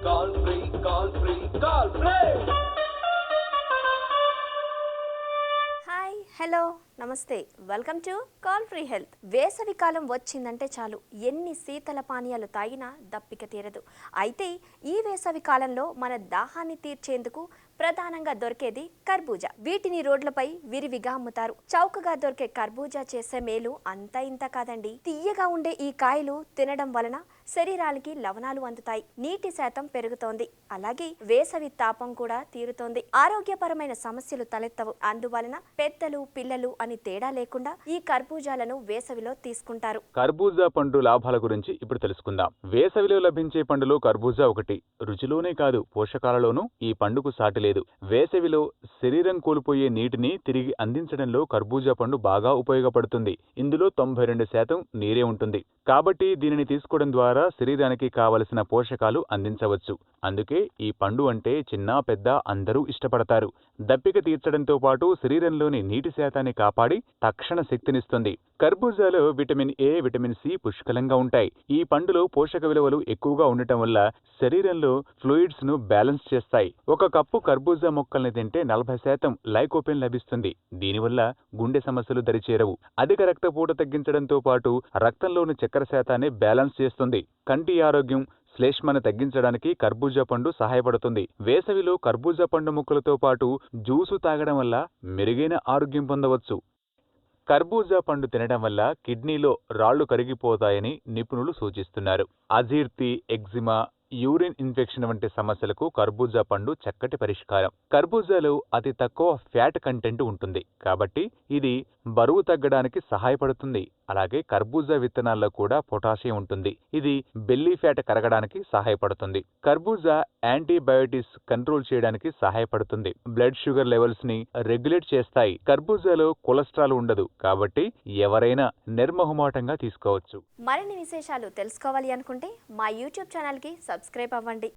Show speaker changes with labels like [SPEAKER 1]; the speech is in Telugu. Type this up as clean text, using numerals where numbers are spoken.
[SPEAKER 1] Call free, call free, call free.
[SPEAKER 2] Hi hello నమస్తే welcome to call free health. వేసవి కాలం వచ్చిందంటే చాలు ఎన్ని శీతల పానీయాలు తాగినా దప్పిక తీరదు. అయితే ఈ వేసవి కాలంలో మన దాహాన్ని తీర్చేందుకు ప్రధానంగా దొరికేది కర్బూజా. వీటిని రోడ్లపై విరివిగా అమ్ముతారు. చౌకగా దొరికే కర్బూజా చేసే మేలు అంతా ఇంత కాదండి. తీయగా ఉండే ఈ కాయలు తినడం వలన శరీరానికి లవణాలు అందుతాయి, నీటి శాతం పెరుగుతోంది, అలాగే వేసవి తాపం కూడా తీరుతోంది, ఆరోగ్యపరమైన సమస్యలు తలెత్తవు. అందువలన పెద్దలు పిల్లలు అని తేడా లేకుండా ఈ కర్బూజాలను వేసవిలో తీసుకుంటారు.
[SPEAKER 3] కర్బూజా పండు లాభాల గురించి ఇప్పుడు తెలుసుకుందాం. వేసవిలో లభించే పండులో కర్బూజా ఒకటి. రుచిలోనే కాదు పోషకాలలోనూ ఈ పండుకు సాటి లేదు. వేసవిలో శరీరం కోల్పోయే నీటిని తిరిగి అందించడంలో కర్బూజా పండు బాగా ఉపయోగపడుతుంది. ఇందులో 92% నీరే ఉంటుంది. కాబట్టి దీనిని తీసుకోవడం ద్వారా శరీరానికి కావలసిన పోషకాలు అందించవచ్చు. అందుకే ఈ పండు అంటే చిన్న పెద్ద అందరూ ఇష్టపడతారు. దప్పిక తీర్చడంతో పాటు శరీరంలోని నీటి శాతాన్ని కాపాడి తక్షణ శక్తినిస్తుంది. కర్బూజాలో విటమిన్ ఏ, విటమిన్ సి పుష్కలంగా ఉంటాయి. ఈ పండులో పోషక విలువలు ఎక్కువగా ఉండటం వల్ల శరీరంలో ఫ్లూయిడ్స్ ను బ్యాలెన్స్ చేస్తాయి. ఒక కప్పు కర్బూజా మొక్కల్ని తింటే 40% లైకోపెన్ లభిస్తుంది. దీనివల్ల గుండె సమస్యలు దరిచేరవు. అధిక రక్తపోటు తగ్గించడంతో పాటు రక్తంలోని చక్కెర శాతాన్ని బ్యాలెన్స్ చేస్తుంది. కంటి ఆరోగ్యం, శ్లేష్మాన్ని తగ్గించడానికి కర్బూజా పండు సహాయపడుతుంది. వేసవిలో కర్బూజా పండు ముక్కలతో పాటు జ్యూసు తాగడం వల్ల మెరుగైన ఆరోగ్యం పొందవచ్చు. కర్బూజా పండు తినడం వల్ల కిడ్నీలో రాళ్లు కరిగిపోతాయని నిపుణులు సూచిస్తున్నారు. అజీర్తి, ఎగ్జిమా, యూరిన్ ఇన్ఫెక్షన్ వంటి సమస్యలకు కర్బూజా పండు చక్కటి పరిష్కారం. కర్బూజాలో అతి తక్కువ ఫ్యాట్ కంటెంట్ ఉంటుంది కాబట్టి ఇది బరువు తగ్గడానికి సహాయపడుతుంది. అలాగే కర్బూజా విత్తనాల్లో కూడా పొటాషియం ఉంటుంది. ఇది బెల్లీ ఫ్యాట్ కరగడానికి సహాయపడుతుంది. కర్బూజా యాంటీబయోటిక్స్ కంట్రోల్ చేయడానికి సహాయపడుతుంది. బ్లడ్ షుగర్ లెవెల్స్ ని రెగ్యులేట్ చేస్తాయి. కర్బూజాలో కొలెస్ట్రాల్ ఉండదు కాబట్టి ఎవరైనా నిర్మోహమాటంగా తీసుకోవచ్చు.
[SPEAKER 2] మరిన్ని విశేషాలు తెలుసుకోవాలి అనుకుంటే మా యూట్యూబ్ ఛానల్కి సబ్స్క్రైబ్ అవ్వండి.